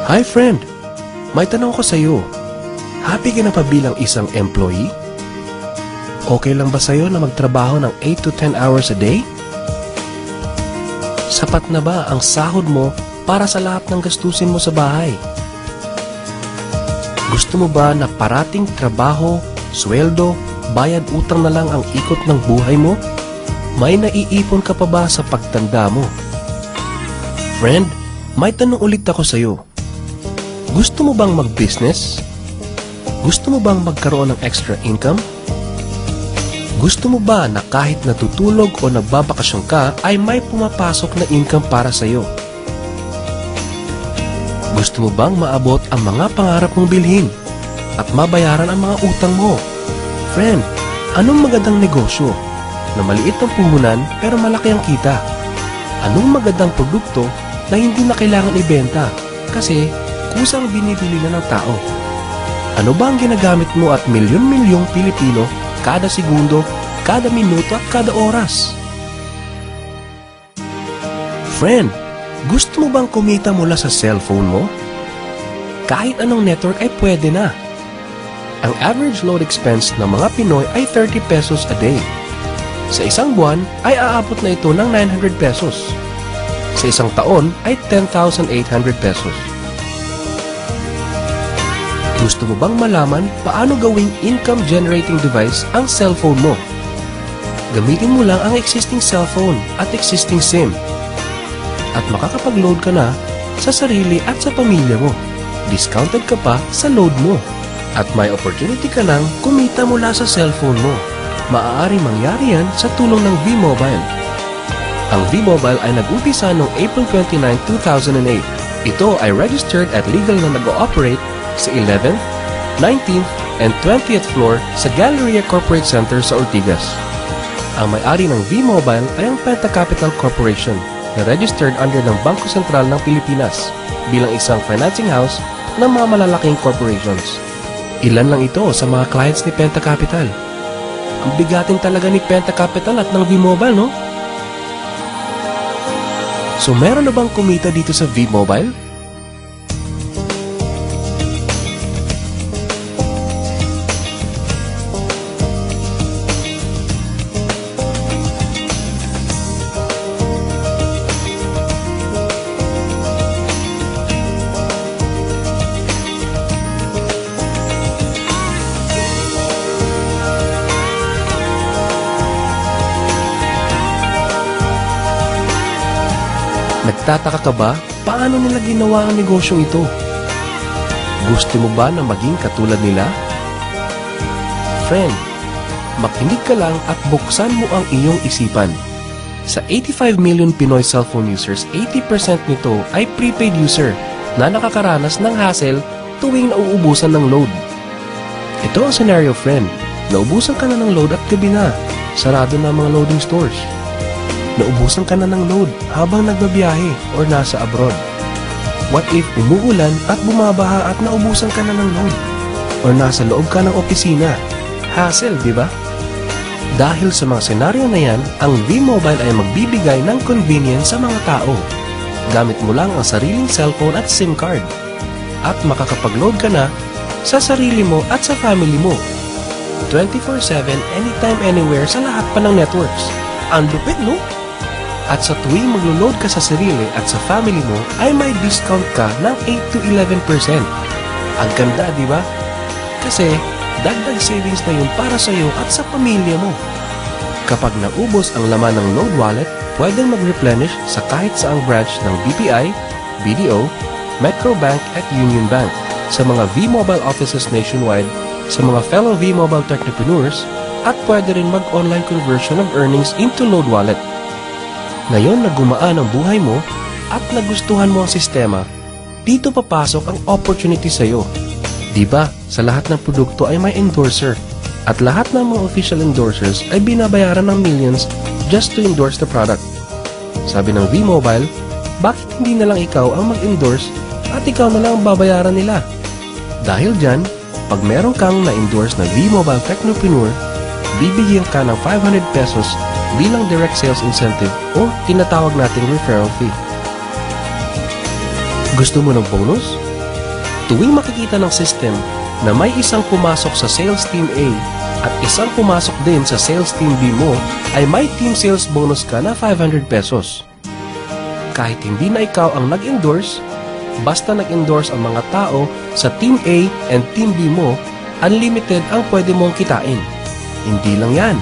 Hi friend! May tanong ko sa'yo. Happy ka na pa bilang isang employee? Okay lang ba sa'yo na magtrabaho ng 8 to 10 hours a day? Sapat na ba ang sahod mo para sa lahat ng gastusin mo sa bahay? Gusto mo ba na parating trabaho, sweldo, bayad utang na lang ang ikot ng buhay mo? May naiipon ka pa ba sa pagtanda mo? Friend, may tanong ulit ako sa'yo. Gusto mo bang mag-business? Gusto mo bang magkaroon ng extra income? Gusto mo ba na kahit natutulog o nagbabakasyon ka ay may pumapasok na income para sa'yo? Gusto mo bang maabot ang mga pangarap mong bilhin at mabayaran ang mga utang mo? Friend, anong magandang negosyo na maliit ang puhunan pero malaki ang kita? Anong magandang produkto na hindi na kailangan ibenta kasi kusang binibili na ng tao? Ano ba ang ginagamit mo at milyon-milyong Pilipino kada segundo, kada minuto at kada oras? Friend, gusto mo bang kumita mula sa cellphone mo? Kahit anong network ay pwede na. Ang average load expense ng mga Pinoy ay 30 pesos a day. Sa isang buwan ay aabot na ito ng 900 pesos. Sa isang taon ay 10,800 pesos. Gusto mo bang malaman paano gawing income-generating device ang cellphone mo? Gamitin mo lang ang existing cellphone at existing SIM. At makakapag-load ka na sa sarili at sa pamilya mo. Discounted ka pa sa load mo. At may opportunity ka nang kumita mula sa cellphone mo. Maaaring mangyari yan sa tulong ng V-Mobile. Ang V-Mobile ay nag-umpisa noong April 29, 2008. Ito ay registered at legal na nag-ooperate sa 11th, 19th, and 20th floor sa Galleria Corporate Center sa Ortigas. Ang may-ari ng V-Mobile ay ang Penta Capital Corporation na registered under ng Bangko Sentral ng Pilipinas bilang isang financing house ng mga malalaking corporations. Ilan lang ito sa mga clients ni Penta Capital. Ang bigatin talaga ni Penta Capital at ng V-Mobile, no? So meron na bang kumita dito sa V-Mobile? Nagtataka ka ba paano nila ginawa ang negosyong ito? Gusto mo ba na maging katulad nila? Friend, makinig ka lang at buksan mo ang iyong isipan. Sa 85 million Pinoy cellphone users, 80% nito ay prepaid user na nakakaranas ng hassle tuwing nauubusan ng load. Ito ang scenario, friend. Naubusan ka na ng load at gabi na. Sarado na ang mga loading stores. Naubusan ka na ng load habang nagbabiyahe or nasa abroad. What if umuulan at bumabaha at naubusan ka na ng load? Or nasa loob ka ng opisina? Hassle, di ba? Dahil sa mga senaryo na yan, ang V-Mobile ay magbibigay ng convenience sa mga tao. Gamit mo lang ang sariling cellphone at SIM card. At makakapag-load ka na sa sarili mo at sa family mo. 24/7, anytime, anywhere sa lahat pa ng networks. Ang lupit, no? At sa tuwing maglo-load ka sa sarili at sa family mo, ay may discount ka ng 8 to 11%. Ang ganda, di ba? Kasi, dagdag savings na yun para sa iyo at sa pamilya mo. Kapag naubos ang laman ng load wallet, pwedeng mag-replenish sa kahit saang branch ng BPI, BDO, Metrobank at Union Bank, sa mga V-Mobile offices nationwide, sa mga fellow V-Mobile technopreneurs, at pwede rin mag-online conversion of earnings into load wallet. Ngayon na gumaan ang buhay mo at nagustuhan mo ang sistema, dito papasok ang opportunity sa iyo. Diba, sa lahat ng produkto ay may endorser at lahat ng mga official endorsers ay binabayaran ng millions just to endorse the product. Sabi ng V-Mobile, bakit hindi na lang ikaw ang mag-endorse at ikaw na lang ang babayaran nila? Dahil dyan, pag meron kang na-endorse na V-Mobile Technopreneur, bibigyan ka ng 500 pesos bilang direct sales incentive o tinatawag nating referral fee. Gusto mo ng bonus? tuwing makikita ng system na may isang pumasok sa sales team A at isang pumasok din sa sales team B mo, ay may team sales bonus ka na 500 pesos. Kahit hindi na ikaw ang nag-endorse, basta nag-endorse ang mga tao sa team A and team B mo, unlimited ang pwede mong kitain. Hindi lang yan.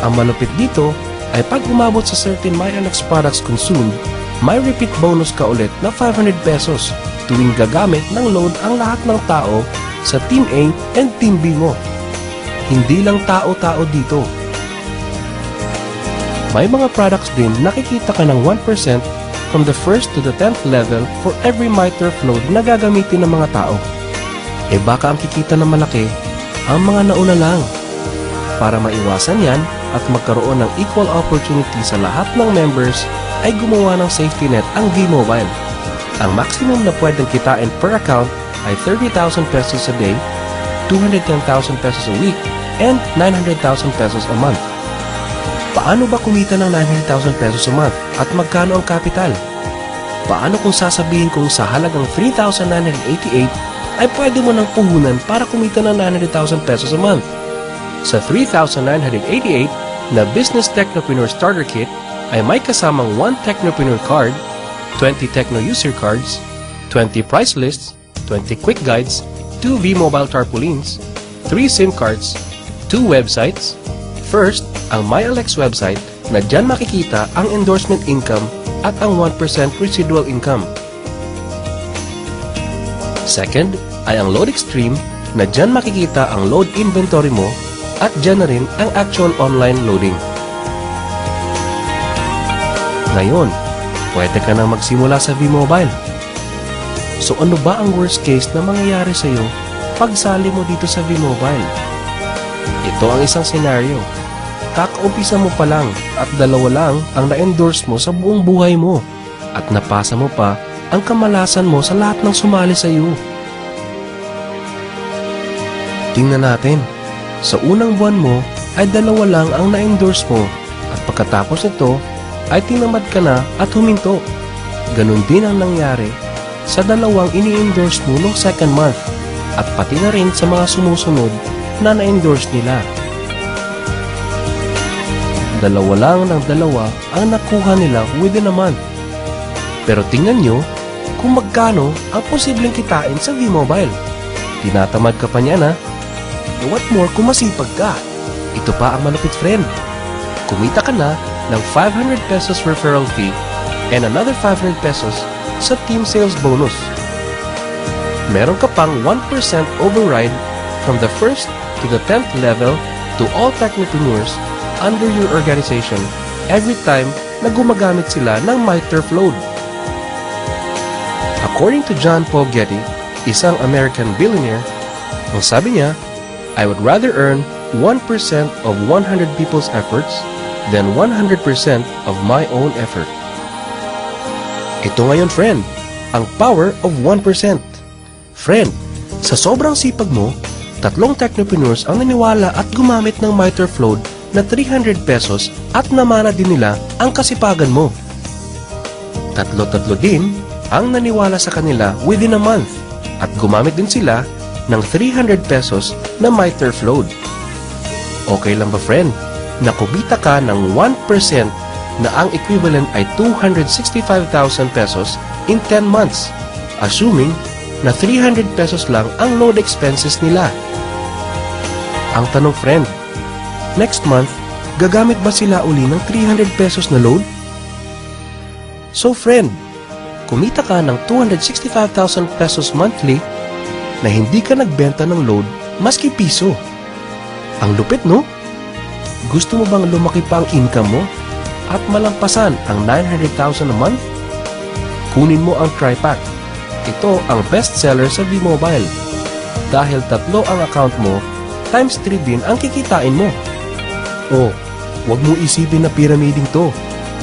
Ang malupit dito ay pag umabot sa certain MyLX products consumed, may repeat bonus ka ulit na 500 pesos tuwing gagamit ng load ang lahat ng tao sa Team A and Team B mo. Hindi lang tao-tao dito. May mga products din nakikita ka ng 1% from the 1st to the 10th level for every MyTurf load na gagamitin ng mga tao. E baka ang kikita na malaki, ang mga nauna lang. Para maiwasan yan at magkaroon ng equal opportunity sa lahat ng members, ay gumawa ng safety net ang V-Mobile. Ang maximum na pwedeng kitain per account ay 30,000 pesos a day, 210,000 pesos a week, and 900,000 pesos a month. Paano ba kumita ng 900,000 pesos a month at magkano ang capital? Paano kung sasabihin kong sa halagang 3,988 ay pwede mo nang puhunan para kumita ng 900,000 pesos a month? Sa 3,988 na Business Technopreneur Starter Kit ay may kasamang 1 Technopreneur Card, 20 Techno User Cards, 20 Price Lists, 20 Quick Guides, 2 V-Mobile Tarpaulins, 3 SIM cards, 2 websites. First, ang MyLX website na dyan makikita ang endorsement income at ang 1% residual income. Second, ay ang Load Extreme na dyan makikita ang load inventory mo at dyan na rin ang actual online loading. Ngayon, pwede ka na magsimula sa V-Mobile. So ano ba ang worst case na mangyayari sa iyo pag sali mo dito sa V-Mobile? Ito ang isang senaryo. Kakaumpisa mo pa lang at 2 lang ang na-endorse mo sa buong buhay mo at napasa mo pa ang kamalasan mo sa lahat ng sumali sa iyo. Tingnan natin. Sa unang buwan mo ay 2 lang ang na-endorse mo at pagkatapos nito ay tinamad ka na at huminto. Ganon din ang nangyari sa 2 ini-endorse mo noong second month at pati na rin sa mga sumusunod na na-endorse nila. 2 lang ng 2 ang nakuha nila within a month. Pero tingnan nyo kung magkano ang posibleng kitain sa V-Mobile. Tinatamad ka pa niya na. E what more kung masipag ka? Ito pa ang malupit, friend. Kumita ka na ng 500 pesos referral fee and another 500 pesos sa team sales bonus. Meron ka pang 1% override from the 1st to the 10th level to all technopreneurs under your organization every time na gumagamit sila ng MyTurf load. According to John Paul Getty, isang American billionaire, ang sabi niya, I would rather earn 1% of 100 people's efforts than 100% of my own effort. Ito ngayon, friend, ang power of 1%. Friend, sa sobrang sipag mo, 3 technopreneurs ang naniwala at gumamit ng MyTurf load na 300 pesos at namana din nila ang kasipagan mo. 3 din ang naniwala sa kanila within a month at gumamit din sila ng 300 pesos na MyTurf load. Okay lang ba, friend, na kumita ka ng 1% na ang equivalent ay 265,000 pesos in 10 months, assuming na 300 pesos lang ang load expenses nila? Ang tanong, friend, next month, gagamit ba sila uli ng 300 pesos na load? So, friend, kumita ka ng 265,000 pesos monthly na hindi ka nagbenta ng load maski piso. Ang lupit, no? Gusto mo bang lumaki pa ang income mo at malampasan ang 900,000 a month? Kunin mo ang TriPack. Ito ang best seller sa V-Mobile. Dahil 3 ang account mo, times 3 din ang kikitain mo. O, wag mo isipin na pyramiding to.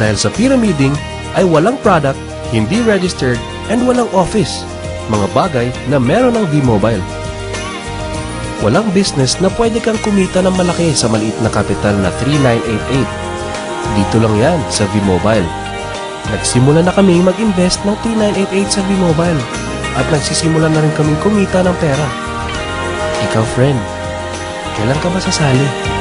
Dahil sa pyramiding ay walang product, hindi registered, and walang office. Mga bagay na meron ng V-Mobile. Walang business na pwede kang kumita ng malaki sa maliit na kapital na 3,988. Dito lang yan sa V-Mobile. Nagsimula na kami mag-invest ng 3,988 sa V-Mobile. at nagsisimula na rin kaming kumita ng pera. Ikaw, friend, kailan ka ba sasali?